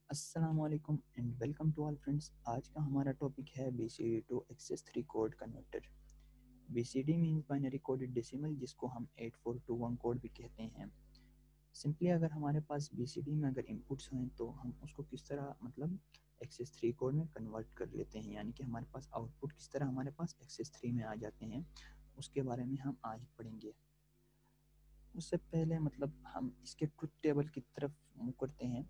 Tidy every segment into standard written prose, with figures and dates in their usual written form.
अस्सलामुअलैकुम and welcome to all friends. आज का हमारा टॉपिक है BCD to excess 3 code converter. BCD means binary coded decimal, जिसको हम 8421 कोड भी कहते हैं। सिंपली अगर हमारे पास BCD में अगर इनपुट्स हैं तो हम उसको किस तरह एक्सेस 3 कोड में कन्वर्ट कर लेते हैं, यानी कि हमारे पास आउटपुट किस तरह हमारे पास एक्सेस 3 में आ जाते हैं, उसके बारे में हम आज पढ़ेंगे। उससे पहले हम इसके ट्रुथ टेबल की तरफ मूव करते हैं।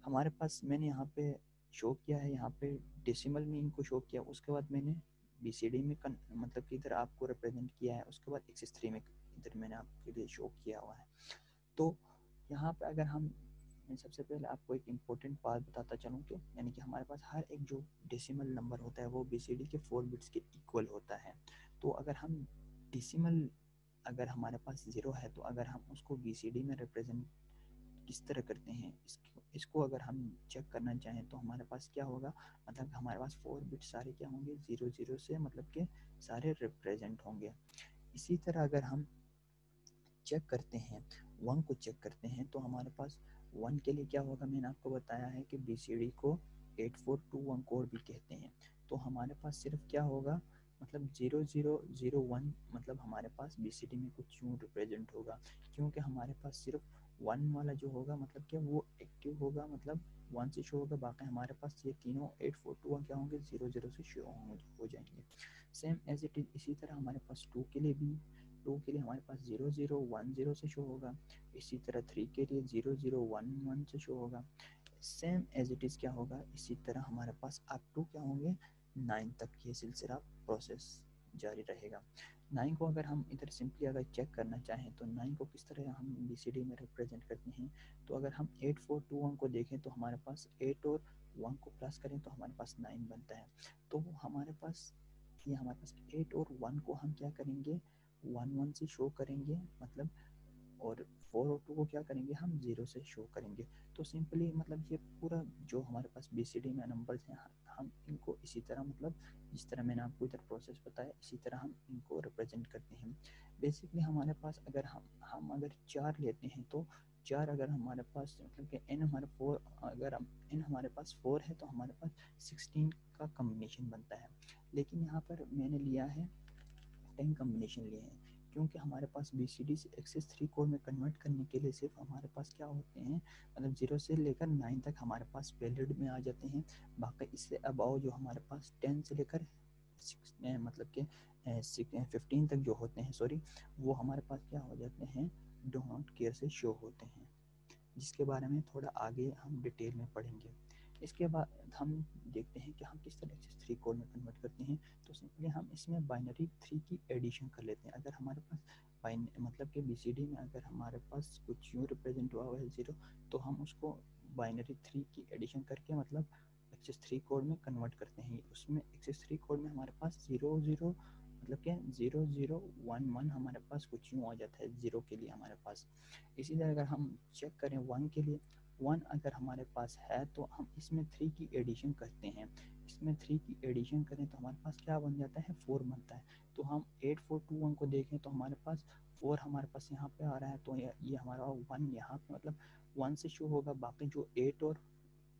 हमारे पास मैंने यहाँ पे शो किया है, यहाँ पे डेसिमल में इनको शो किया, उसके बाद मैंने BCD में कि इधर आपको रिप्रेजेंट किया है, उसके बाद एक्सेस 3 में इधर मैंने आपके लिए शो किया हुआ है। तो यहाँ पे अगर मैं सबसे पहले आपको एक इम्पोर्टेंट बात बताता चलूँ कि यानी कि हमारे पास हर एक जो डेसिमल नंबर होता है वो BCD के 4 बिट्स के इक्वल होता है। तो अगर हम डेसिमल अगर हमारे पास 0 है तो अगर हम उसको BCD में रिप्रेजेंट किस तरह करते हैं, इसको अगर हम चेक करना चाहें तो हमारे पास क्या होगा, हमारे पास 4 बिट सारे क्या होंगे, 00 से के सारे रिप्रेजेंट होंगे। इसी तरह अगर हम चेक करते हैं, 1 को चेक करते हैं तो हमारे पास 1 के लिए क्या होगा, मैंने आपको बताया है कि BCD को 8421 कोड भी कहते हैं। तो हमारे पास सिर्फ क्या होगा, 0001 हमारे पास BCD में कुछ यूँ रिप्रेजेंट होगा, क्योंकि हमारे पास सिर्फ 1 वाला जो होगा कि वो एक्टिव होगा, 1 से शो होगा, बाकी हमारे पास ये तीनों 8421 क्या होंगे, 00 से शो हो जाएंगे। सेम एज इट इज़ इसी तरह हमारे पास 2 के लिए भी, 2 के लिए हमारे पास 0010 से शो होगा, इसी तरह 3 के लिए 0011 से शो होगा। सेम एज इट इज़ क्या होगा, इसी तरह हमारे पास अप टू क्या होंगे, 9 तक ये सिलसिला प्रोसेस जारी रहेगा। 9 को अगर हम इधर सिंपली अगर चेक करना चाहें तो 9 को किस तरह हम BCD में रिप्रेजेंट करते हैं, तो अगर हम 8421 को देखें तो हमारे पास 8 और 1 को प्लस करें तो हमारे पास 9 बनता है। तो हमारे पास 8 और 1 को हम क्या करेंगे, 1 से शो करेंगे, और 4 और 2 को क्या करेंगे, हम 0 से शो करेंगे। तो सिंपली ये पूरा जो हमारे पास BCD में नंबर्स हैं, हम इनको इसी तरह जिस तरह मैंने आपको इधर प्रोसेस बताया, इसी तरह हम इनको रिप्रेजेंट करते हैं। बेसिकली हमारे पास अगर हम अगर 4 लेते हैं तो 4 अगर हमारे पास कि n हमारे 4, अगर हम n हमारे पास 4 है तो हमारे पास 16 का कम्बिनेशन बनता है। लेकिन यहाँ पर मैंने लिया है 10 कम्बिनेशन लिए हैं, क्योंकि हमारे पास BCD से एक्सेस 3 कोड में कन्वर्ट करने के लिए सिर्फ हमारे पास क्या होते हैं, 0 से लेकर 9 तक हमारे पास वैलिड में आ जाते हैं। बाकी इससे अबाव जो हमारे पास 10 से लेकर 15 तक जो होते हैं, सॉरी, वो हमारे पास क्या हो जाते हैं, डू नॉट केयर से शो होते हैं, जिसके बारे में थोड़ा आगे हम डिटेल में पढ़ेंगे। इसके बाद हम देखते हैं कि हम किस तरह एक्सेस 3 कोड में कन्वर्ट करते हैं। तो सिंपली हम इसमें बाइनरी 3 की एडिशन कर लेते हैं। अगर हमारे पास कि BCD में अगर हमारे पास कुछ यूँ रिप्रेजेंट हुआ है 0, तो हम उसको बाइनरी 3 की एडिशन करके एक्सेस 3 कोड में कन्वर्ट करते हैं। उसमें एक्सेस 3 कोड में हमारे पास 00 0011 हमारे पास कुछ यूँ आ जाता है 0 के लिए हमारे पास। इसी तरह अगर हम चेक करें 1 के लिए, 1 अगर हमारे पास है तो हम इसमें 3 की एडिशन करते हैं। इसमें 3 की एडिशन करें तो हमारे पास क्या बन जाता है, 4 बनता है। तो हम 8421 को देखें तो हमारे पास 4 हमारे पास यहाँ पे आ रहा है, तो ये हमारा 1 यहाँ पे 1 से शो होगा, बाकी जो 8 और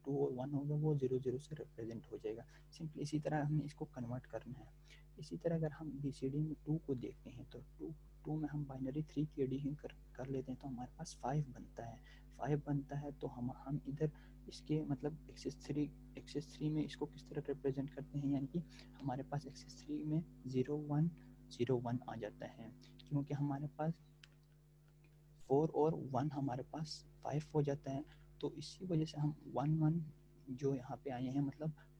2 और 1 होगा वो 00 से रिप्रेजेंट हो जाएगा। सिंपली इसी तरह हमें इसको कन्वर्ट करना है। इसी तरह अगर हम BCD में 2 को देखते हैं तो 2 में हम बाइनरी 3 की एडिशन कर लेते हैं तो हमारे पास 5 बनता है। 5 बनता है तो हम इधर इसके एक्सेस 3 में इसको किस तरह रिप्रेजेंट करते हैं, यानी कि हमारे पास एक्सेस 3 में 0101 आ जाता है, क्योंकि हमारे पास 4 और 1 हमारे पास 5 हो जाता है। तो इसी वजह से हम 1 जो यहाँ पे आए हैं,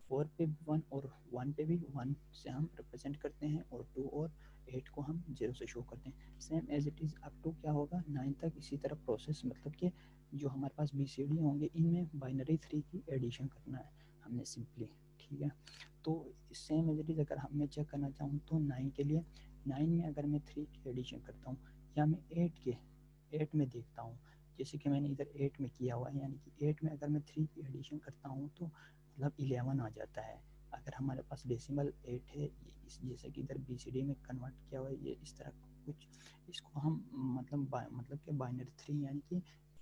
4 पे भी 1 और 1 पे भी 1 से हम रिप्रेजेंट करते हैं, और 2 और 8 को हम 0 से शो करते हैं। Same as it is up to क्या होगा, 9 तक इसी तरह प्रोसेस, कि जो हमारे पास BCD होंगे इनमें बाइनरी 3 की एडिशन करना है हमने सिंपली, ठीक है। तो सेम एज इट इज़ अगर मैं चेक करना चाहूँ तो 9 के लिए, 9 में अगर मैं 3 की एडिशन करता हूँ, या मैं 8 में देखता हूँ, जैसे कि मैंने इधर 8 में किया हुआ है, यानी कि 8 में अगर मैं 3 की एडिशन करता हूँ तो 11 आ जाता है। अगर हमारे पास डेसिमल 8 है, जैसे कि इधर BCD में कन्वर्ट किया हुआ है ये इस तरह कुछ, इसको हम कि बाइनरी 3 यानी कि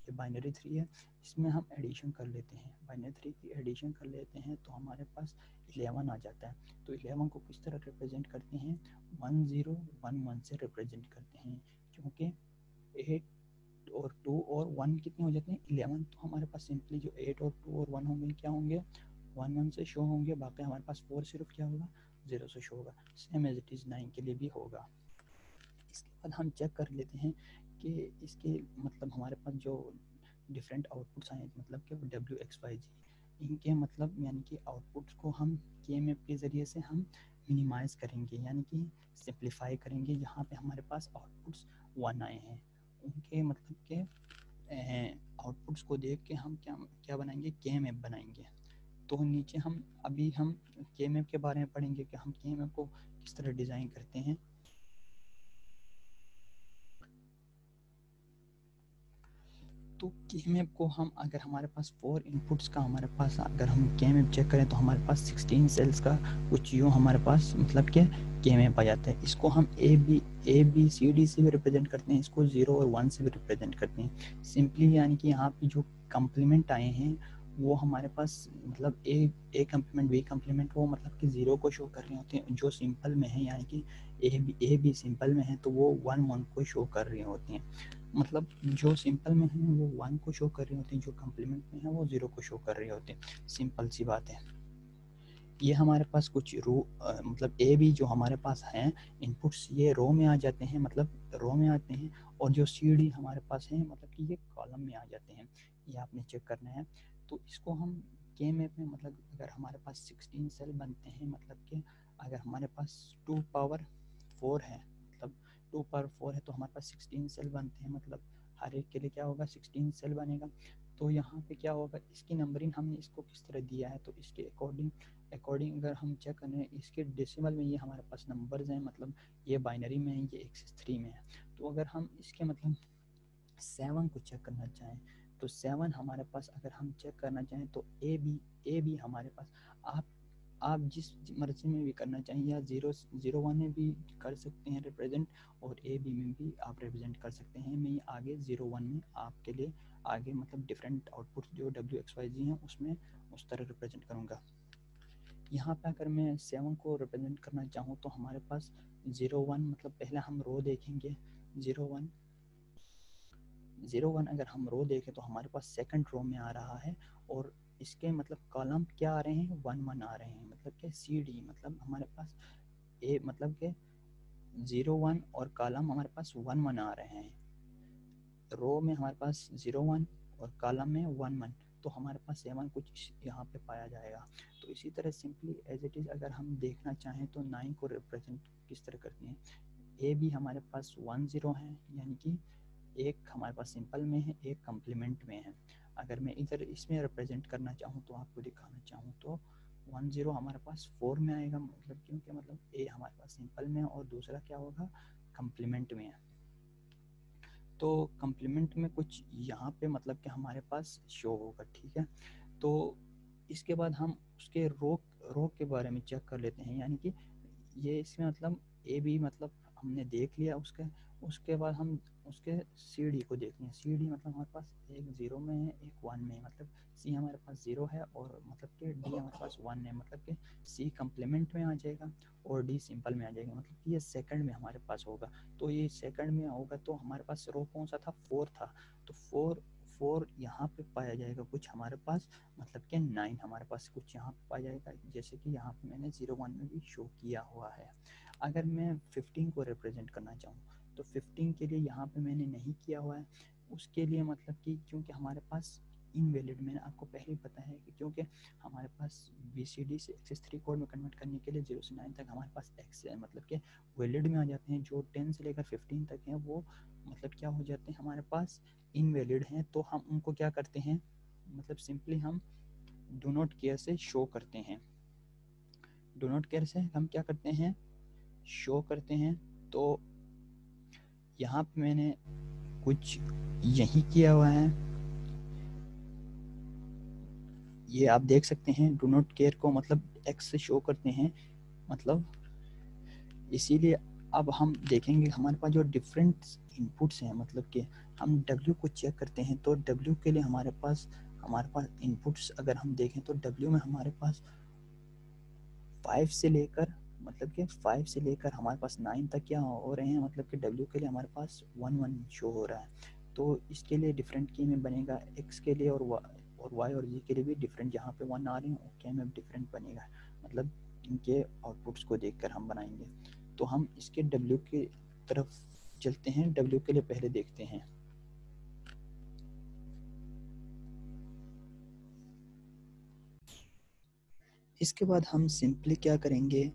ये बाइनरी 3 है, इसमें हम एडिशन कर लेते हैं, बाइनरी 3 की एडिशन कर लेते हैं तो हमारे पास 11 आ जाता है। तो 11 को किस तरह रिप्रेजेंट करते हैं, 1011 से रिप्रेजेंट करते हैं, क्योंकि 8 और 2 और 1 कितने हो जाते हैं, 11। तो हमारे पास सिंपली जो 8 और 2 और 1 होंगे क्या होंगे, 1 1 से शो होंगे, बाकी हमारे पास 4 सिर्फ क्या होगा, 0 से शो होगा। सेम एज इट इज़ 9 के लिए भी होगा। इसके बाद हम चेक कर लेते हैं कि इसके मतलब हमारे पास जो डिफरेंट आउटपुट्स आए, मतलब कि WXYZ, इनके मतलब यानी कि आउटपुट्स को हम KMap के ज़रिए से हम मिनिमाइज़ करेंगे, यानी कि सिंप्लीफाई करेंगे। यहाँ पे हमारे पास आउटपुट्स 1 आए हैं, उनके मतलब के आउटपुट्स को देख के हम क्या क्या बनाएंगे, KMap बनाएंगे। तो नीचे हम अभी हम KMap के बारे में पढ़ेंगे कि हम KMap को किस तरह डिज़ाइन करते हैं। तो KMap को हम अगर हमारे पास 4 इनपुट्स का हमारे पास अगर हम KMap चेक करें तो हमारे पास 16 सेल्स का कुछ यूँ हमारे पास मतलब कि KMap आ जाता है। इसको हम A B C D से भी रिप्रेजेंट करते हैं, इसको 0 और 1 से भी रिप्रेजेंट करते हैं सिंपली, यानी कि यहाँ पे जो कम्प्लीमेंट आए हैं वो हमारे पास मतलब ए कम्प्लीमेंट बी कम्प्लीमेंट वो मतलब कि 0 को शो कर रहे होते हैं। जो सिंपल में है यानी कि ए बी सिंपल में है तो वो 1 1 को शो कर रही होती हैं, मतलब जो सिंपल में है वो 1 को शो कर रही होती है, जो कम्प्लीमेंट में है वो 0 को शो कर रही होती है। सिंपल सी बात है। ये हमारे पास कुछ रो मतलब ए बी जो हमारे पास हैं इनपुट्स, ये रो में आ जाते हैं, मतलब रो में आते हैं, और जो सी डी हमारे पास हैं मतलब कि ये कॉलम में आ जाते हैं। ये आपने चेक करना है। तो इसको हम KMap में मतलब अगर हमारे पास 16 सेल बनते हैं, मतलब कि अगर हमारे पास 2 पावर 4 है, मतलब 2 पावर 4 है तो हमारे पास 16 सेल बनते हैं, मतलब हर एक के लिए क्या होगा, 16 सेल बनेगा। तो यहाँ पे क्या होगा, इसकी नंबरिंग हमने इसको किस तरह दिया है, तो इसके अकॉर्डिंग अगर हम चेक करें इसके डेसिमल में, ये हमारे पास नंबर्स हैं, मतलब ये बाइनरी में है, ये x3 में है। तो अगर हम इसके मतलब 7 को चेक करना चाहें तो 7 हमारे पास अगर हम चेक करना चाहें तो ए बी हमारे पास, आप जिस मर्जी में भी करना चाहें, या 0 1 में भी कर सकते हैं रिप्रेजेंट, और ए बी में भी आप रिप्रेजेंट कर सकते हैं। मैं आगे 0 1 में आपके लिए आगे मतलब डिफरेंट आउटपुट जो WXYZ हैं उसमें उस तरह रिप्रेजेंट करूँगा। यहाँ पे अगर मैं 7 को रिप्रेजेंट करना चाहूँ तो हमारे पास 0 1 मतलब पहले हम रो देखेंगे, 0 1 अगर हम रो देखें तो हमारे पास सेकंड रो में आ रहा है, और इसके मतलब कॉलम क्या आ रहे हैं, 1 1 आ रहे हैं, मतलब कि CD मतलब हमारे पास ए मतलब के 0 1 और कॉलम हमारे पास 1 1 आ रहे हैं। रो में हमारे पास 0 1 और कॉलम में 1 1, तो हमारे पास 7 कुछ यहाँ पे पाया जाएगा। तो इसी तरह सिंपली एज इट इज़ अगर हम देखना चाहें तो 9 को रिप्रेजेंट किस तरह करते हैं, ए भी हमारे पास 1 0 है, यानी कि एक हमारे पास सिंपल में है, एक कम्प्लीमेंट में है। अगर मैं इधर इसमें रिप्रेजेंट करना चाहूँ तो आपको दिखाना चाहूँ तो 1 0 हमारे पास 4 में आएगा, मतलब क्योंकि मतलब ए हमारे पास सिंपल में है और दूसरा क्या होगा, कम्प्लीमेंट में है। तो कम्प्लीमेंट में कुछ यहाँ पे मतलब कि हमारे पास शो होगा, ठीक है। तो इसके बाद हम उसके रो के बारे में चेक कर लेते हैं, यानी कि ये इसमें मतलब ए बी मतलब हमने देख लिया, उसके बाद हम उसके सी डी को देखते हैं। सी डी मतलब हमारे पास एक 0 में है, एक 1 में है, मतलब सी हमारे पास 0 है और मतलब कि डी हमारे पास 1 है, मतलब कि सी कम्प्लीमेंट में आ जाएगा और डी सिंपल में आ जाएगा, मतलब कि ये सेकंड में हमारे पास होगा। तो ये सेकंड में होगा तो हमारे पास रो कौन सा था, 4 था, तो 4 यहाँ पे पाया जाएगा कुछ हमारे पास, मतलब कि 9 हमारे पास कुछ यहाँ पे पाया जाएगा, जैसे कि यहाँ पे मैंने 0 1 में भी शो किया हुआ है। अगर मैं 15 को रिप्रेजेंट करना चाहूँ तो 15 के लिए यहाँ पे मैंने नहीं किया हुआ है, उसके लिए मतलब कि क्योंकि हमारे पास इनवैलिड, मैंने आपको पहले ही पता है कि क्योंकि हमारे पास BCD से XS3 कोड में कन्वर्ट करने के लिए 0 से 9 तक हमारे पास एक्स है, मतलब कि वैलिड में आ जाते हैं। जो 10 से लेकर 15 तक हैं वो मतलब क्या हो जाते हैं, हमारे पास इनवैलिड हैं। तो हम उनको क्या करते हैं, मतलब सिंपली हम डू नॉट केयर से शो करते हैं, डू नॉट केयर से हम क्या करते हैं, शो करते हैं। तो यहाँ पे मैंने कुछ यही किया हुआ है, ये आप देख सकते हैं, डू नॉट केयर को मतलब एक्स से शो करते हैं, मतलब इसीलिए अब हम देखेंगे हमारे पास जो डिफरेंट इनपुट्स हैं, मतलब कि हम W को चेक करते हैं तो W के लिए हमारे पास इनपुट्स अगर हम देखें तो W में हमारे पास 5 से लेकर मतलब कि 5 से लेकर हमारे पास 9 तक क्या हो रहे हैं, मतलब कि W के लिए हमारे पास 1 शो हो रहा है। तो इसके लिए डिफरेंट की में बनेगा X के लिए और Y और Z के लिए भी डिफरेंट, जहाँ पे 1 आ रहे हैं के में डिफरेंट बनेगा, मतलब इनके आउटपुट्स को देखकर हम बनाएंगे। तो हम इसके W की तरफ चलते हैं, W के लिए पहले देखते हैं। इसके बाद हम सिंपली क्या करेंगे,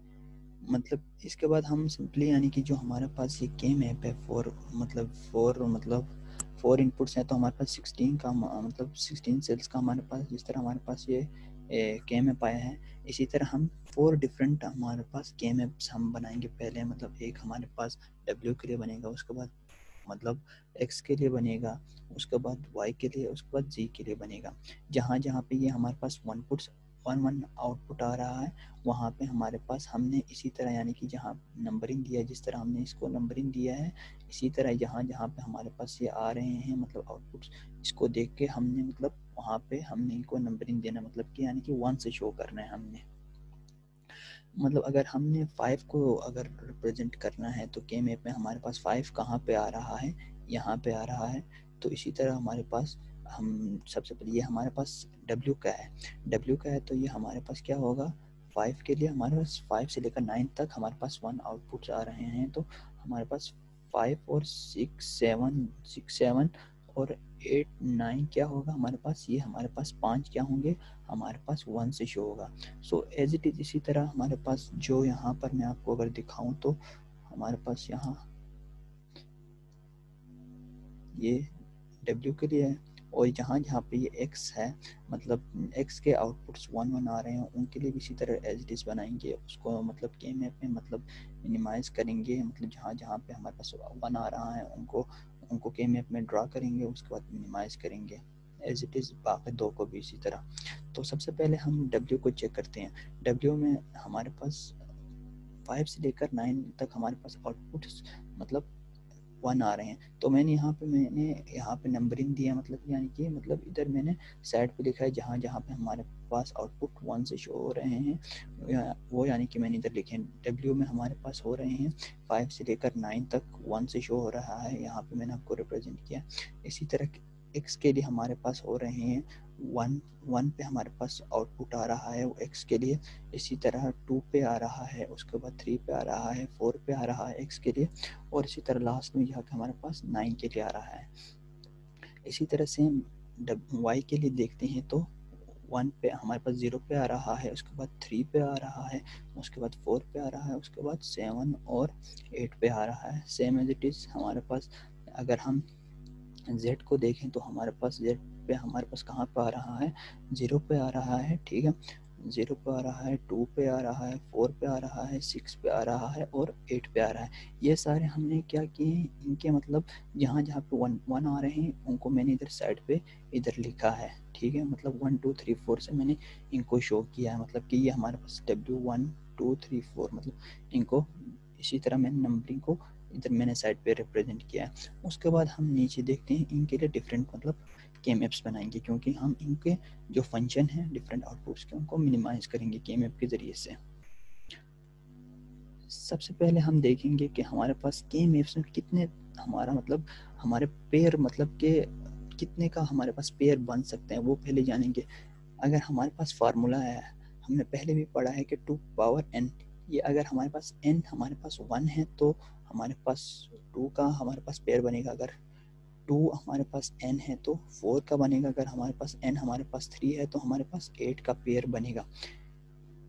मतलब इसके बाद हम सिंपली यानी कि जो हमारे पास ये के मैप है फोर इनपुट्स हैं, तो हमारे पास 16 का मतलब 16 सेल्स का हमारे पास, जिस तरह हमारे पास ये के मैप आया है, इसी तरह हम 4 डिफरेंट हमारे पास के मैप्स हम बनाएंगे पहले। मतलब एक हमारे पास W के लिए बनेगा, उसके बाद मतलब X के लिए बनेगा, उसके बाद Y के लिए, उसके बाद Z के लिए बनेगा। जहाँ जहाँ पे ये हमारे पास 1 आउटपुट आ रहा है, वहाँ पे हमारे पास हमने इसी तरह यानी कि जहाँ नंबरिंग दिया है, जिस तरह हमने इसको नंबरिंग दिया है, इसी तरह जहाँ जहाँ पे हमारे पास ये आ रहे हैं मतलब आउटपुट्स, इसको देख के हमने मतलब वहाँ पे हमने इनको नंबरिंग देना, मतलब कि यानी कि 1 से शो करना है हमने। मतलब अगर हमने 5 को अगर रिप्रेजेंट करना है तो के मैप में हमारे पास 5 कहाँ पे आ रहा है, यहाँ पे आ रहा है। तो इसी तरह हमारे पास हम सबसे पहले ये हमारे पास W का है तो ये हमारे पास क्या होगा, 5 के लिए हमारे पास 5 से लेकर 9 तक हमारे पास 1 आउटपुट्स आ रहे हैं, तो हमारे पास 5 और 6 7 और 8 9 क्या होगा हमारे पास, ये हमारे पास 5 क्या होंगे, हमारे पास 1 से शो होगा। सो एज इट इज़ इसी तरह हमारे पास जो यहाँ पर मैं आपको अगर दिखाऊं तो हमारे पास यहाँ ये W के लिए है, और जहाँ जहाँ पे ये X है मतलब X के आउटपुट्स 1 आ रहे हैं, उनके लिए भी इसी तरह एज इट इज़ बनाएंगे उसको, मतलब के मैप में मतलब मिनिमाइज़ करेंगे, मतलब जहाँ जहाँ पे हमारे पास 1 आ रहा है उनको के मैप में ड्रा करेंगे, उसके बाद मिनिमाइज़ करेंगे एज इट इज़ बाकी दो को भी इसी तरह। तो सबसे पहले हम W को चेक करते हैं। W में हमारे पास 5 से लेकर 9 तक हमारे पास आउटपुट्स मतलब 1 आ रहे हैं, तो मैंने यहाँ पे नंबरिंग दिया, मतलब यानी कि मतलब इधर मैंने साइड पे लिखा है जहाँ जहाँ पे हमारे पास आउटपुट 1 से शो हो रहे हैं, वो यानी कि मैंने इधर लिखे हैं। W में हमारे पास हो रहे हैं 5 से लेकर 9 तक 1 से शो हो रहा है, यहाँ पे मैंने आपको रिप्रेजेंट किया। इसी तरह X के लिए हमारे पास हो रहे हैं 1 पे हमारे पास आउटपुट आ रहा है वो X के लिए, इसी तरह 2 पे आ रहा है, उसके बाद 3 पे आ रहा है, 4 पे आ रहा है X के लिए, और इसी तरह लास्ट में जाकर हमारे पास 9 के लिए आ रहा है। इसी तरह से Y के लिए देखते हैं तो 1 पे हमारे पास 0 पे आ रहा है, उसके बाद 3 पे आ रहा है, उसके बाद 4 पे आ रहा है, उसके बाद 7 और 8 पे आ रहा है। सेम एज इट इज़ हमारे पास अगर हम Z को देखें तो हमारे पास Z पे हमारे पास कहाँ पे आ रहा है, 0 पे आ रहा है, ठीक है, 0 पे आ रहा है, 2 पे आ रहा है, 4 पे आ रहा है, 6 पे आ रहा है और 8 पे आ रहा है। ये सारे हमने क्या किए, इनके मतलब जहाँ जहाँ पे 1 आ रहे हैं उनको मैंने इधर साइड पे इधर लिखा है, ठीक है, मतलब 1 2 3 4 से मैंने इनको शो किया है, मतलब कि ये हमारे पास W1 2 3 4 मतलब इनको इसी तरह मैंने नंबरिंग को इधर मैंने साइड पे रिप्रेजेंट किया है। उसके बाद हम नीचे देखते हैं इनके लिए डिफरेंट मतलब के मैप्स बनाएंगे, क्योंकि हम इनके जो फंक्शन हैं डिफरेंट आउटपुट्स के उनको मिनिमाइज करेंगे के मैप के ज़रिए से। सबसे पहले हम देखेंगे कि हमारे पास के मैप्स में कितने हमारा मतलब हमारे पेयर मतलब के कितने का हमारे पास पेयर बन सकते हैं, वो पहले जानेंगे। अगर हमारे पास फार्मूला है, हमने पहले भी पढ़ा है कि 2 पावर n, ये अगर हमारे पास n हमारे पास 1 है तो हमारे पास 2 का हमारे पास पेयर बनेगा, अगर 2 हमारे पास n है तो 4 का बनेगा, अगर हमारे पास n हमारे पास 3 है तो हमारे पास 8 का पेयर बनेगा।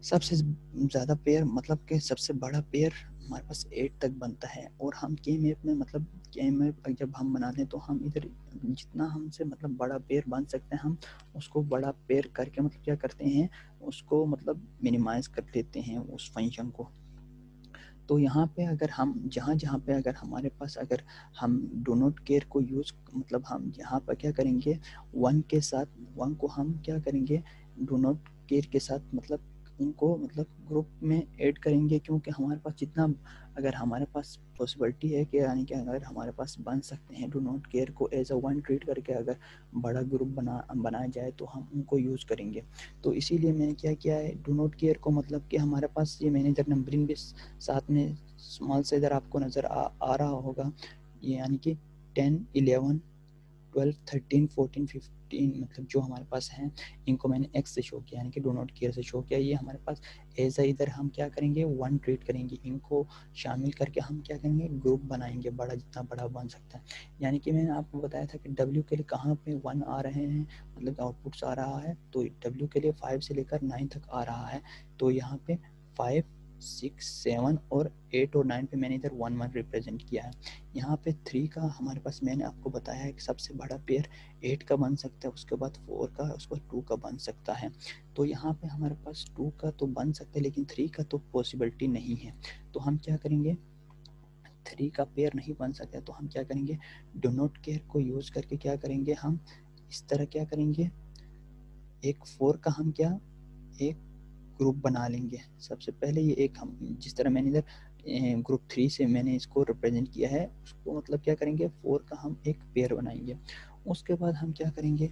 सबसे ज़्यादा पेयर मतलब कि सबसे बड़ा पेयर हमारे पास 8 तक बनता है, और हम के मैप में मतलब के मैप जब हम बनाते हैं तो हम इधर जितना हमसे मतलब बड़ा पेयर बन सकते हैं हम उसको बड़ा पेयर करके मतलब क्या करते हैं, उसको मतलब मिनिमाइज़ कर देते हैं उस फंक्शन को। तो यहाँ पे अगर हम जहाँ जहाँ पे अगर हमारे पास अगर हम डू नॉट केयर को यूज़ मतलब हम यहाँ पर क्या करेंगे, 1 के साथ 1 को हम क्या करेंगे डू नॉट केयर के साथ मतलब उनको मतलब ग्रुप में ऐड करेंगे, क्योंकि हमारे पास जितना अगर हमारे पास पॉसिबिलिटी है कि यानी कि अगर हमारे पास बन सकते हैं डू नॉट केयर को एज अ वन ट्रीट करके अगर बड़ा ग्रुप बनाया जाए तो हम उनको यूज़ करेंगे। तो इसीलिए मैंने क्या किया है, डू नॉट केयर को मतलब कि हमारे पास ये मैनेजर नंबरिंग भी साथ में स्मॉल से इधर आपको नज़र आ रहा होगा, ये यानी कि 10, 11, 12, 13, 14, 15 मतलब जो हमारे पास हैं इनको मैंने एक्स से शो किया, यानी कि डो नॉट केयर से शो किया। ये हमारे पास एज इधर हम क्या करेंगे, वन ट्रीट करेंगे, इनको शामिल करके हम क्या करेंगे, ग्रुप बनाएंगे बड़ा, जितना बड़ा बन सकता है। यानी कि मैंने आपको बताया था कि डब्ल्यू के लिए कहाँ पे 1 आ रहे हैं, मतलब आउटपुट्स आ रहा है, तो डब्ल्यू के लिए 5 से लेकर 9 तक आ रहा है। तो यहाँ पे 5, 6, 7 और 8 और 9 पे मैंने इधर 1 1 रिप्रेजेंट किया है। यहाँ पे 3 का हमारे पास मैंने आपको बताया है कि सबसे बड़ा पेयर 8 का बन सकता है, उसके बाद 4 का, उसके बाद 2 का बन सकता है। तो यहाँ पे हमारे पास 2 का तो बन सकता है लेकिन 3 का तो पॉसिबिलिटी नहीं है। तो हम क्या करेंगे, 3 का पेयर नहीं बन सकता, तो हम क्या करेंगे, डो नॉट केयर को यूज़ करके क्या करेंगे, हम इस तरह क्या करेंगे, एक 4 का हम क्या एक ग्रुप बना लेंगे। सबसे पहले ये एक हम जिस तरह मैंने इधर ग्रुप 3 से मैंने इसको रिप्रेजेंट किया है, उसको मतलब क्या करेंगे, 4 का हम एक पेयर बनाएंगे। उसके बाद हम क्या करेंगे,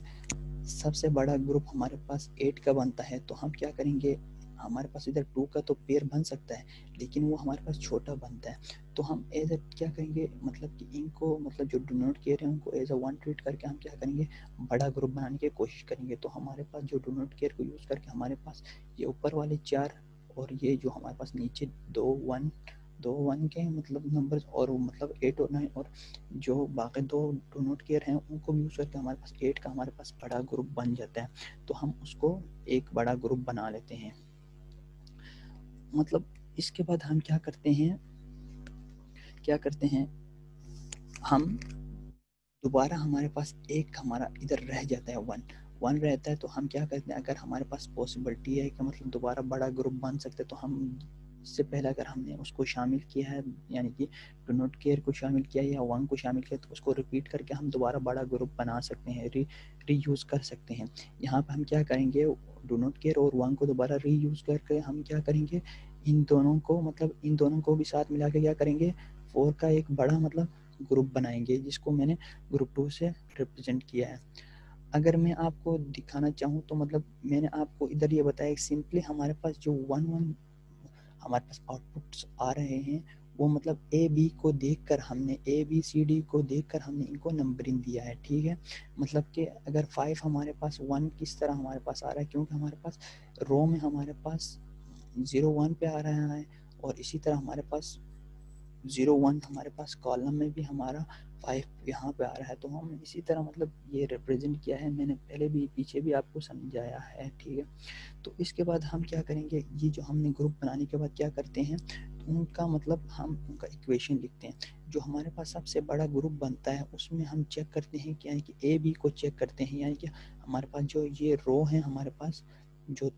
सबसे बड़ा ग्रुप हमारे पास 8 का बनता है, तो हम क्या करेंगे, हमारे पास इधर 2 का तो पेयर बन सकता है लेकिन वो हमारे पास छोटा बनता है। तो हम एज ए क्या करेंगे, मतलब कि इनको मतलब जो डू नॉट केयर है उनको एज अ वन ट्रीट करके हम क्या करेंगे, बड़ा ग्रुप बनाने की कोशिश करेंगे। तो हमारे पास जो डू नॉट केयर को यूज़ करके हमारे पास ये ऊपर वाले 4 और ये जो हमारे पास नीचे 2 1 के मतलब नंबर्स और मतलब 8 और 9 और जो बाकी 2 डू नॉट केयर हैं उनको भी यूज़ करके हमारे पास 8 का हमारे पास बड़ा ग्रुप बन जाता है। तो हम उसको एक बड़ा ग्रुप बना लेते हैं। मतलब इसके बाद हम क्या करते हैं, हम दोबारा हमारे पास एक हमारा इधर रह जाता है 1 रहता है, तो हम क्या करते हैं, अगर हमारे पास पॉसिबिलिटी है कि मतलब दोबारा बड़ा ग्रुप बन सकते हैं, तो हम इससे पहले अगर हमने उसको शामिल किया है, यानी कि डू नॉट केयर को शामिल किया या 1 को शामिल किया, तो उसको रिपीट करके हम दोबारा बड़ा ग्रुप बना सकते हैं, रीयूज़ कर सकते हैं। यहाँ पर हम क्या करेंगे, डू नॉट केयर और 1 को दोबारा रीयूज़ करके हम क्या करेंगे, इन दोनों को मतलब इन दोनों को भी साथ मिला के क्या करेंगे, 4 का एक बड़ा मतलब ग्रुप बनाएंगे, जिसको मैंने ग्रुप 2 से रिप्रेजेंट किया है। अगर मैं आपको दिखाना चाहूँ तो मतलब मैंने आपको इधर ये बताया, सिंपली हमारे पास जो 1 1 हमारे पास आउटपुट्स आ रहे हैं, वो मतलब ए बी को देखकर हमने ए बी सी डी को देखकर हमने इनको नंबरिंग दिया है, ठीक है। मतलब कि अगर 5 हमारे पास 1 किस तरह हमारे पास आ रहा है, क्योंकि हमारे पास रो में हमारे पास 0 1 पे आ रहा है, और इसी तरह हमारे पास 0 1 हमारे पास कॉलम में भी हमारा 5 यहाँ पे आ रहा है। तो हम इसी तरह मतलब ये रिप्रेजेंट किया है, मैंने पहले भी पीछे भी आपको समझाया है, ठीक है। तो इसके बाद हम क्या करेंगे, ये जो हमने ग्रुप बनाने के बाद क्या करते हैं, तो उनका मतलब हम उनका इक्वेशन लिखते हैं। जो हमारे पास सबसे बड़ा ग्रुप बनता है उसमें हम चेक करते हैं कि यानी कि ए बी को चेक करते हैं, यानी कि हमारे पास जो ये रो है, हमारे पास जो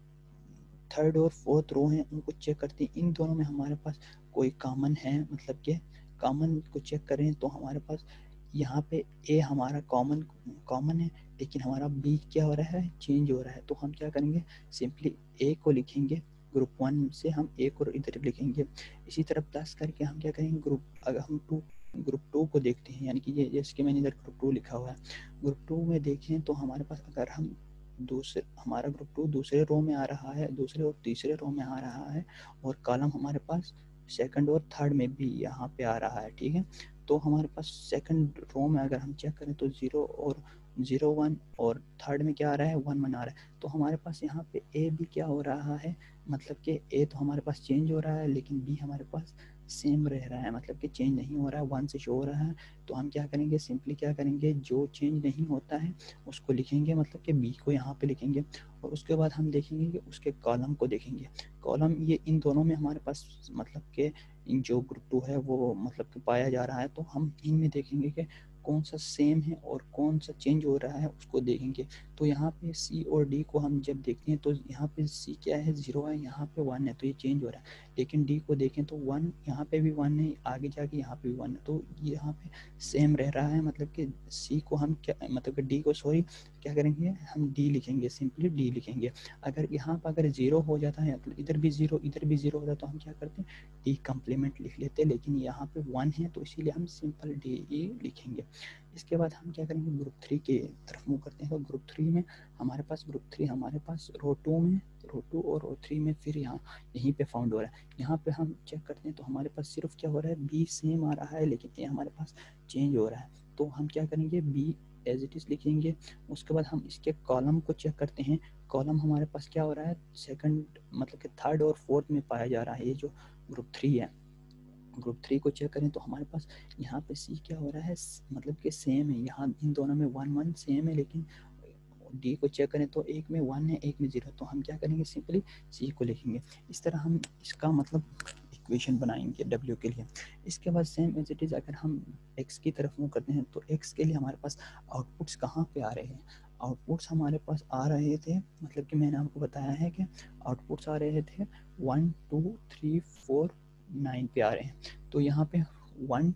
थर्ड और फोर्थ रो हैं उनको चेक करते हैं, इन दोनों में हमारे पास कोई कॉमन है, मतलब कि कॉमन को चेक करें तो हमारे पास यहाँ पे ए हमारा कॉमन कॉमन है, लेकिन हमारा बी क्या हो रहा है, चेंज हो रहा है। तो हम क्या करेंगे, सिंपली ए को लिखेंगे, ग्रुप 1 से हम ए को इधर लिखेंगे। इसी तरह प्लस करके हम क्या करेंगे, अगर हम ग्रुप 2 को देखते हैं, यानी कि ये जैसे कि मैंने इधर ग्रुप 2 लिखा हुआ है, ग्रुप 2 में देखें तो हमारे पास अगर हम दूसरे हमारा ग्रुप 2 दूसरे रो में आ रहा है, दूसरे और तीसरे रो में आ रहा है, और कॉलम हमारे पास सेकंड और थर्ड में भी यहाँ पे आ रहा है, ठीक है। तो हमारे पास सेकंड रो में अगर हम चेक करें तो 0 1 और थर्ड में क्या आ रहा है, 1 1 आ रहा है। तो हमारे पास यहाँ पे ए भी क्या हो रहा है, मतलब कि ए तो हमारे पास चेंज हो रहा है लेकिन बी हमारे पास सेम रह रहा है, मतलब कि चेंज नहीं हो रहा है, 1 से शो हो रहा है। तो हम क्या करेंगे, सिंपली क्या करेंगे, जो चेंज नहीं होता है उसको लिखेंगे, मतलब कि बी को यहाँ पे लिखेंगे, और उसके बाद हम देखेंगे कि उसके कॉलम को देखेंगे। कॉलम ये इन दोनों में हमारे पास मतलब कि जो ग्रुप 2 है वो मतलब कि पाया जा रहा है, तो हम इनमें देखेंगे कि कौन सा सेम है और कौन सा चेंज हो रहा है उसको देखेंगे। तो यहाँ पे सी और डी को हम जब देखते हैं तो यहाँ पे सी क्या है, 0 है, यहाँ पे 1 है, तो ये चेंज हो रहा है। लेकिन डी को देखें तो 1 यहाँ पे भी 1 है, आगे जाके यहाँ पे भी 1 है, तो यहाँ पे सेम रह रहा है। मतलब कि सी को हम क्या, मतलब कि डी को सॉरी क्या करेंगे, हम डी लिखेंगे, सिंपली डी लिखेंगे। अगर यहाँ पर अगर 0 हो जाता है, मतलब इधर भी 0 इधर भी 0 होता है, तो हम क्या करते हैं, डी कम्प्लीमेंट लिख लेते हैं। लेकिन यहाँ पे 1 है तो इसीलिए हम सिंपल डी ही लिखेंगे। इसके बाद हम क्या करेंगे, ग्रुप 3 की तरफ मूव करते हैं। तो ग्रुप 3 में हमारे पास रो 2 में, रो 2 और रो 3 में फिर यहाँ यहीं पे फाउंड हो रहा है। यहाँ पे हम चेक करते हैं तो हमारे पास सिर्फ क्या हो रहा है, बी सेम आ रहा है, लेकिन ये हमारे पास चेंज हो रहा है। तो हम क्या करेंगे, बी एज इट इज़ लिखेंगे। उसके बाद हम इसके कॉलम को चेक करते हैं। कॉलम हमारे पास क्या हो रहा है, सेकंड मतलब कि थर्ड और फोर्थ में पाया जा रहा है, ये जो ग्रुप 3 है। ग्रुप 3 को चेक करें तो हमारे पास यहाँ पे सी क्या हो रहा है, मतलब कि सेम है, यहाँ इन दोनों में 1 1 सेम है, लेकिन डी को चेक करें तो एक में 1 है एक में 0, तो हम क्या करेंगे, सिंपली सी को लिखेंगे। इस तरह हम इसका मतलब इक्वेशन बनाएंगे डब्ल्यू के लिए। इसके बाद सेम एज इट इज़ अगर हम एक्स की तरफ मूव करते हैं तो एक्स के लिए हमारे पास आउटपुट्स कहाँ पे आ रहे हैं, आउटपुट्स हमारे पास आ रहे थे, मतलब कि मैंने आपको बताया है कि आउटपुट्स आ रहे थे 1 2 3 4 9 पे आ रहे हैं। तो यहाँ पे 1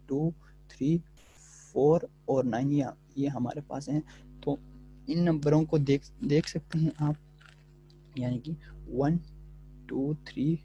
2 3 4 और 9 ये हमारे पास हैं। तो इन नंबरों को देख सकते हैं आप, यानी कि 1 2 3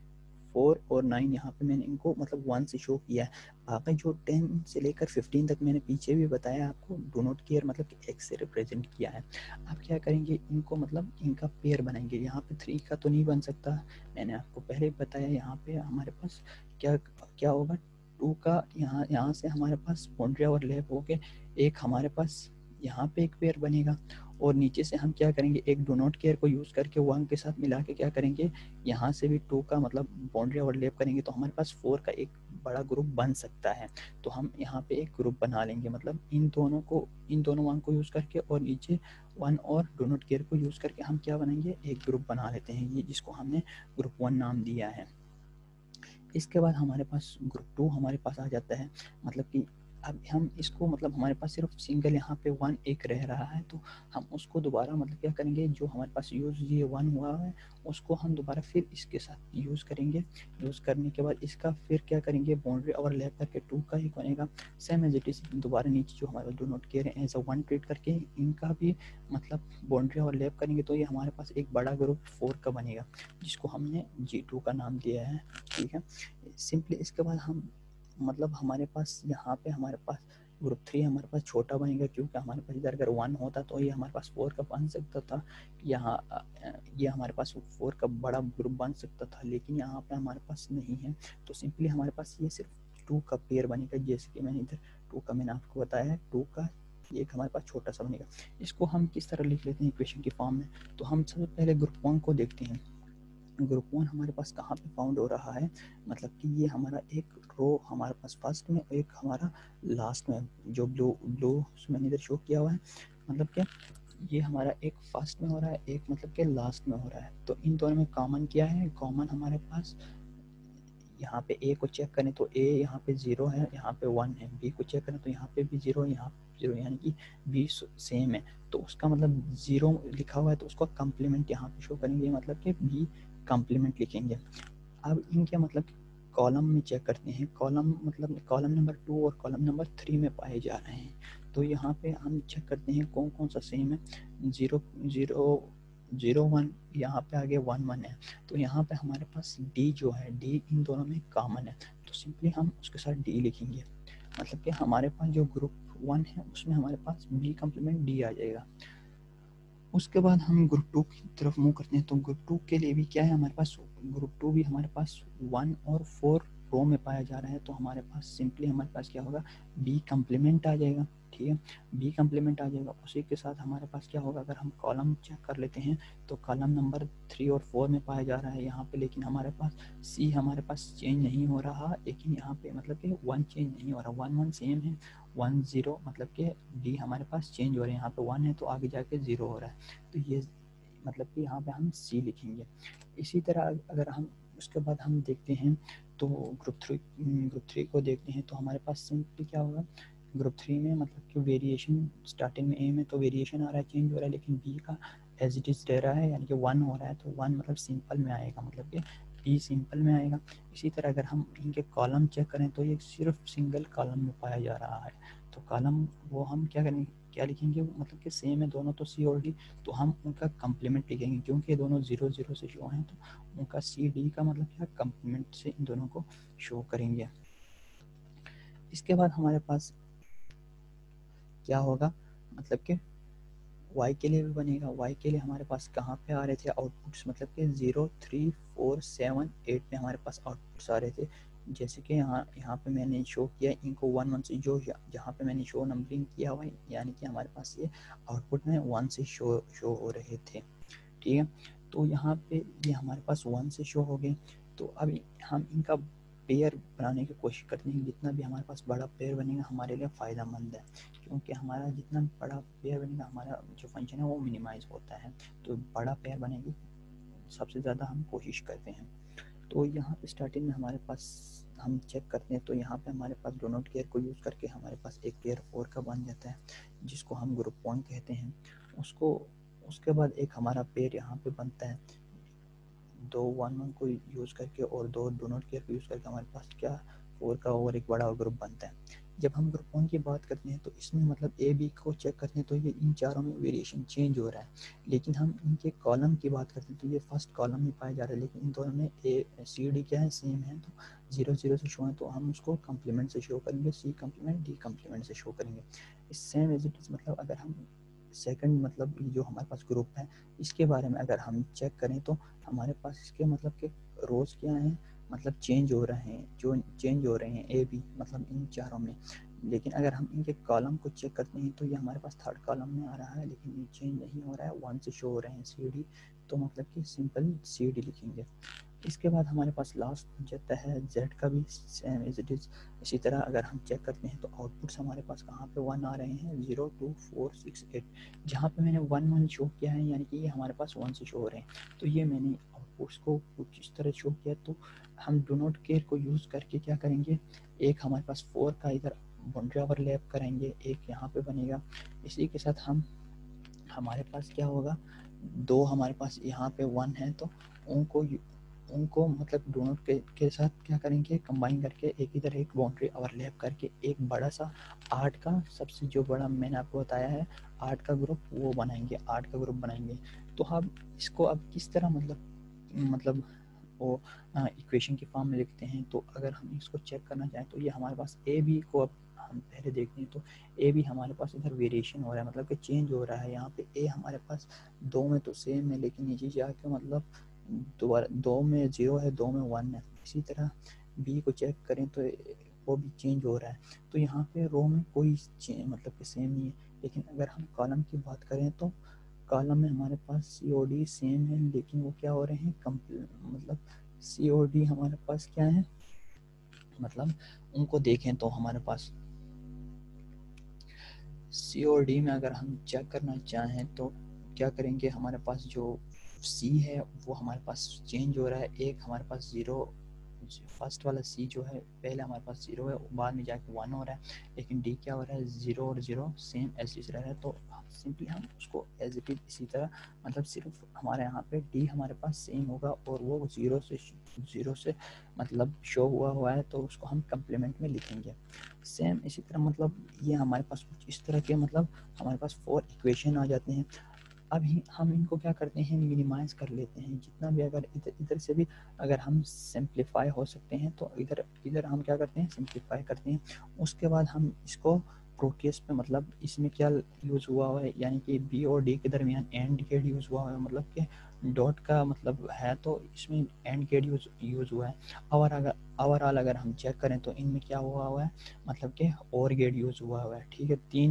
4 और 9 यहाँ पे मैंने इनको मतलब 1 से शो किया है। बाकी जो 10 से लेकर 15 तक मैंने पीछे भी बताया आपको, डू नॉट केयर मतलब कि एक्स से रिप्रेजेंट किया है। आप क्या करेंगे, इनको मतलब इनका पेयर बनाएंगे। यहाँ पे 3 का तो नहीं बन सकता, मैंने आपको पहले ही बताया। यहाँ पे हमारे पास क्या क्या होगा, 2 का यहाँ से हमारे पास बाउंड्री ओवरलैप होके एक हमारे पास यहाँ पे एक पेयर बनेगा, और नीचे से हम क्या करेंगे, एक डू नॉट केयर को यूज़ करके 1 के साथ मिला के क्या करेंगे, यहाँ से भी 2 का मतलब बाउंड्री ओवरलैप करेंगे, तो हमारे पास 4 का एक बड़ा ग्रुप बन सकता है। तो हम यहाँ पे एक ग्रुप बना लेंगे, मतलब इन दोनों 1 को यूज़ करके, और नीचे 1 और डू नॉट केयर को यूज़ करके हम क्या बनाएंगे, एक ग्रुप बना लेते हैं, ये जिसको हमने ग्रुप 1 नाम दिया है। इसके बाद हमारे पास ग्रुप 2 हमारे पास आ जाता है, मतलब कि अब हम इसको मतलब हमारे पास सिर्फ सिंगल यहाँ पे 1 एक रह रहा है, तो हम उसको दोबारा मतलब क्या करेंगे, जो हमारे पास यूज़ ये 1 हुआ है उसको हम दोबारा फिर इसके साथ यूज़ करेंगे। यूज़ करने के बाद इसका फिर क्या करेंगे, बाउंड्री ओवरलैप करके 2 का एक बनेगा। सेम एज इट इज़ दोबारा नीचे जो हमारे do not care as a 1 treat करके इनका भी मतलब बाउंड्री ओवरलैप करेंगे, तो ये हमारे पास एक बड़ा ग्रुप 4 का बनेगा, जिसको हमने G2 का नाम दिया है। ठीक है, सिंपली इसके बाद हम मतलब हमारे पास यहाँ पे हमारे पास ग्रुप 3 हमारे पास छोटा बनेगा, क्योंकि हमारे पास इधर अगर 1 होता तो ये हमारे पास 4 का बन सकता था, यहाँ ये हमारे पास 4 का बड़ा ग्रुप बन सकता था, लेकिन यहाँ पे हमारे पास नहीं है। तो सिंपली हमारे पास ये सिर्फ 2 का पेयर बनेगा, जैसे कि मैंने इधर 2 का मैंने आपको बताया है, 2 का एक हमारे पास छोटा सा बनेगा। इसको हम किस तरह लिख लेते हैं इक्वेशन की फॉर्म में, तो हम सबसे पहले ग्रुप 1 को देखते हैं। ग्रुप 1 हमारे पास कहाँ पे फाउंड हो रहा है, मतलब कि ये हमारा एक रो हमारे पास फर्स्ट में, एक हमारा लास्ट में, जो ब्लू मैंने इधर शो किया हुआ है, मतलब क्या ये हमारा एक फर्स्ट में हो रहा है, एक मतलब कि लास्ट में हो रहा है। तो इन दोनों में कॉमन क्या है, कॉमन हमारे पास यहाँ पे ए को चेक करें तो ए यहाँ पे 0 है, यहाँ पे 1 है। बी को चेक करें तो यहाँ पे भी 0 है, यहाँ 0, यानी कि बी सेम है, तो उसका मतलब 0 लिखा हुआ है, तो उसका कम्प्लीमेंट यहाँ पे शो करेंगे, मतलब कि बी कम्प्लीमेंट लिखेंगे। अब इनके मतलब कॉलम में चेक करते हैं, कॉलम मतलब कॉलम नंबर 2 और कॉलम नंबर 3 में पाए जा रहे हैं। तो यहाँ पे हम चेक करते हैं कौन कौन सा सेम है। 0 0 0 1, यहाँ पे आगे 1 1 है, तो यहाँ पे हमारे पास डी जो है, डी इन दोनों में कॉमन है, तो सिंपली हम उसके साथ डी लिखेंगे। मतलब कि हमारे पास जो ग्रुप 1 है उसमें हमारे पास बी कम्प्लीमेंट डी आ जाएगा। उसके बाद हम ग्रुप 2 की तरफ मूव करते हैं। तो ग्रुप 2 के लिए भी क्या है, हमारे पास ग्रुप 2 भी हमारे पास 1 और 4 रो में पाया जा रहा है, तो हमारे पास सिंपली हमारे पास क्या होगा, बी कम्प्लीमेंट आ जाएगा। ठीक है, बी कम्प्लीमेंट आ जाएगा। उसी के साथ हमारे पास क्या होगा, अगर हम कॉलम चेक कर लेते हैं तो कॉलम नंबर 3 और 4 में पाया जा रहा है यहाँ पे, लेकिन हमारे पास सी हमारे पास चेंज नहीं हो रहा, लेकिन यहाँ पे मतलब कि 1 चेंज नहीं हो रहा, 1 1 सेम है, 1 0 मतलब कि डी हमारे पास चेंज हो रहे हैं, यहाँ पे 1 है तो आगे जाके 0 हो रहा है, तो ये मतलब कि यहाँ पे हम सी लिखेंगे। इसी तरह अगर हम उसके बाद हम देखते हैं तो ग्रुप 3 को देखते हैं, तो हमारे पास सिंपली क्या होगा, ग्रुप 3 में मतलब कि वेरिएशन स्टार्टिंग में ए में तो वेरिएशन आ रहा है, चेंज हो रहा है, लेकिन बी का एज इट इज़ रह रहा है, यानी कि 1 हो रहा है, तो 1 मतलब सिंपल में आएगा, मतलब कि डी सिंपल में आएगा। इसी तरह अगर हम इनके कॉलम चेक करें तो ये सिर्फ सिंगल कॉलम में पाया जा रहा है, तो कॉलम वो हम क्या करेंगे, क्या लिखेंगे, मतलब कि सेम है दोनों तो सी और डी, तो हम उनका कंप्लीमेंट लिखेंगे क्योंकि ये दोनों 0 0 से शो हैं, तो उनका सी डी का मतलब क्या कंप्लीमेंट से इन दोनों को शो करेंगे। इसके बाद हमारे पास क्या होगा, मतलब कि y के लिए भी बनेगा। y के लिए हमारे पास कहाँ पे आ रहे थे आउटपुट्स, मतलब कि 0 3 4 7 8 पे हमारे पास आउटपुट्स आ रहे थे। जैसे कि यहाँ पे मैंने शो किया इनको 1 1 से, जो जहाँ पे मैंने शो नंबरिंग किया हुआ है यानी कि हमारे पास ये आउटपुट में 1 से शो हो रहे थे, ठीक है। तो यहाँ पे ये हमारे पास 1 से शो हो गए। तो अभी हम इनका पेयर बनाने की कोशिश करते हैं, जितना भी हमारे पास बड़ा पेयर बनेगा हमारे लिए फ़ायदेमंद है, क्योंकि हमारा जितना बड़ा पेयर बनेगा हमारा जो फंक्शन है वो मिनिमाइज़ होता है, तो बड़ा पेयर बनेगी सबसे ज़्यादा हम कोशिश करते हैं। तो यहाँ पे स्टार्टिंग में हमारे पास हम चेक करते हैं, तो यहाँ पे हमारे पास डो नॉट केयर को यूज़ करके हमारे पास एक पेयर 4 का बन जाता है जिसको हम ग्रुप पॉइंट कहते हैं। उसके बाद एक हमारा पेयर यहाँ पे बनता है, 2 1 1 को यूज़ करके और 2 डो नॉट केयर को यूज़ करके हमारे पास क्या 4 का और एक बड़ा ग्रुप बनता है। जब हम ग्रुप 1 की बात करते हैं तो इसमें मतलब ए बी को चेक करते हैं तो ये इन चारों में वेरिएशन चेंज हो रहा है, लेकिन हम इनके कॉलम की बात करते हैं तो ये फर्स्ट कॉलम में पाया जा रहा है, लेकिन इन दोनों में ए सी डी क्या है, सेम है, तो 0 0 से शो है, तो हम उसको कंप्लीमेंट से शो करेंगे, सी कंप्लीमेंट डी कंप्लीमेंट से शो करेंगे। इस सेम एज इट इज़, मतलब अगर हम सेकंड मतलब जो हमारे पास ग्रुप है इसके बारे में अगर हम चेक करें तो हमारे पास इसके मतलब के रोज़ क्या हैं, मतलब चेंज हो रहे हैं, जो चेंज हो रहे हैं ए बी मतलब इन चारों में। लेकिन अगर हम इनके कॉलम को चेक करते हैं तो ये हमारे पास थर्ड कॉलम में आ रहा है, लेकिन ये चेंज नहीं हो रहा है, 1 से शो हो रहे हैं सी डी, तो मतलब कि सिंपल सी डी लिखेंगे। इसके बाद हमारे पास लास्ट बन जाता है जेड का भी सेम एज इट इज़। इसी तरह अगर हम चेक करते हैं तो आउटपुट्स हमारे पास कहाँ पे 1 आ रहे हैं, 0 2 4 6 8, जहाँ पे मैंने 1 1 शो किया है यानी कि ये हमारे पास 1 से शो हो रहे हैं, तो ये मैंने आउटपुट्स को कुछ इस तरह शो किया। तो हम डू नॉट केयर को यूज़ करके क्या करेंगे, एक हमारे पास 4 का इधर बाउंड्री ओवरलैप करेंगे, एक यहाँ पे बनेगा। इसी के साथ हम हमारे पास क्या होगा, 2 हमारे पास यहाँ पे 1 है, तो उनको मतलब दोनों के साथ क्या करेंगे, कंबाइन करके एक इधर एक बाउंड्री ओवरलैप करके एक बड़ा सा 8 का, सबसे जो बड़ा मैंने आपको बताया है 8 का ग्रुप वो बनाएंगे, 8 का ग्रुप बनाएंगे। तो हम इसको अब किस तरह मतलब वो इक्वेशन की फॉर्म में लिखते हैं, तो अगर हम इसको चेक करना चाहें तो ये हमारे पास ए बी को अब हम पहले देखते हैं, तो ए बी हमारे पास इधर वेरिएशन हो रहा है, मतलब कि चेंज हो रहा है। यहाँ पे ए हमारे पास 2 में तो सेम है, लेकिन नीचे जाके मतलब दोबारा 2 में 0 है, 2 में 1 है। इसी तरह बी को चेक करें तो वो भी चेंज हो रहा है। तो यहाँ पे रो में कोई मतलब कि सेम नहीं है, लेकिन अगर हम कॉलम की बात करें तो कॉलम में हमारे पास सी ओ डी सेम है, लेकिन वो क्या हो रहे हैं मतलब सी ओ डी हमारे पास क्या है, मतलब उनको देखें तो हमारे पास सी और डी में अगर हम चेक करना चाहें तो क्या करेंगे, हमारे पास जो सी है वो हमारे पास चेंज हो रहा है, एक हमारे पास 0, फर्स्ट वाला सी जो है पहले हमारे पास 0 है, बाद में जाके 1 हो रहा है, लेकिन डी क्या हो रहा है, 0 और 0 सेम एज इट रह रहा है। तो सिंपली हम उसको एज इट इज इसी तरह, मतलब सिर्फ हमारे यहाँ पे डी हमारे पास सेम होगा और वो 0 से मतलब शो हुआ है, तो उसको हम कंप्लीमेंट में लिखेंगे सेम इसी तरह। मतलब ये हमारे पास कुछ इस तरह के मतलब हमारे पास 4 इक्वेशन आ जाते हैं। अब हम इनको क्या करते हैं, मिनिमाइज़ कर लेते हैं, जितना भी अगर इधर से भी अगर हम सिंप्लीफाई हो सकते हैं तो इधर हम क्या करते हैं, सिंप्लीफाई करते हैं। उसके बाद हम इसको प्रोकेस पे, मतलब इसमें क्या यूज़ हुआ है, यानी कि बी और डी के दरमियान एंड गेट यूज़ हुआ है, मतलब कि डॉट का मतलब है, तो इसमें एंड गेट यूज़ हुआ है। ओवरऑल अगर हम चेक करें तो इनमें क्या हुआ है, मतलब कि और गेट यूज़ हुआ है, ठीक है।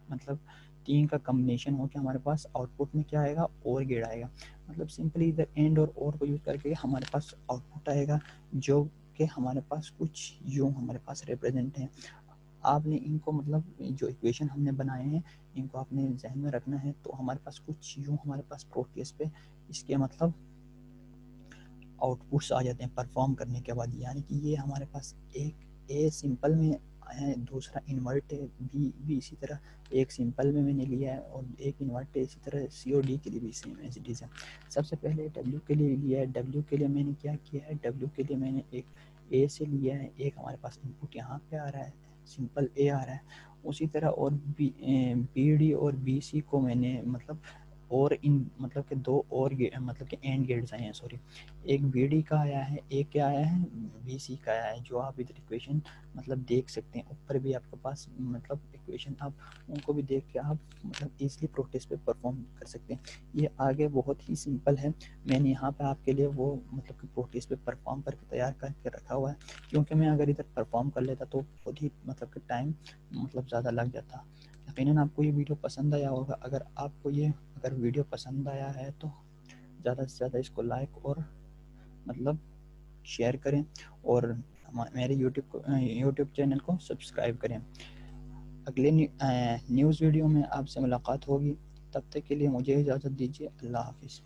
मतलब 3 का कम्बिनेशन हो के हमारे पास आउटपुट में क्या आएगा, और गेट आएगा। मतलब सिंपली इधर एंड और को यूज़ करके हमारे पास आउटपुट आएगा, जो कि हमारे पास कुछ यूँ हमारे पास रिप्रेजेंट है। आपने इनको मतलब जो इक्वेशन हमने बनाए हैं इनको आपने जहन में रखना है। तो हमारे पास कुछ यूँ हमारे पास प्रोकेस पे इसके मतलब आउटपुट्स आ जाते हैं परफॉर्म करने के बाद, यानी कि ये हमारे पास एक ए सिंपल में है, दूसरा इन्वर्ट है, भी इसी तरह एक सिंपल में मैंने लिया है और एक इन्वर्ट है, इसी तरह COD के लिए भी सेम एज इट इज़ है। सबसे पहले W के लिए लिया है। W के लिए मैंने क्या किया है, W के लिए मैंने एक A से लिया है, एक हमारे पास इनपुट यहाँ पे आ रहा है, सिंपल A आ रहा है। उसी तरह और BD और BC को मैंने मतलब और इन मतलब के दो और मतलब के एंड गेट्स आए हैं, सॉरी, एक BD का आया है, एक क्या आया है, BC का आया है, जो आप इधर इक्वेशन मतलब देख सकते हैं, ऊपर भी आपके पास मतलब इक्वेशन आप उनको भी देख के आप मतलब इजीली प्रोटेस्ट पे परफॉर्म कर सकते हैं। ये आगे बहुत ही सिंपल है, मैंने यहाँ पे आपके लिए वो मतलब कि प्रोटेस्ट पे परफॉर्म करके तैयार करके रखा हुआ है, क्योंकि मैं अगर इधर परफॉर्म कर लेता तो बहुत ही मतलब कि टाइम मतलब ज़्यादा लग जाता। यकीनन आपको ये वीडियो पसंद आया होगा। अगर वीडियो पसंद आया है तो ज़्यादा से ज़्यादा इसको लाइक और मतलब शेयर करें और मेरे यूट्यूब चैनल को सब्सक्राइब करें। अगले न्यूज़ वीडियो में आपसे मुलाकात होगी, तब तक के लिए मुझे इजाज़त दीजिए। अल्लाह हाफिज़।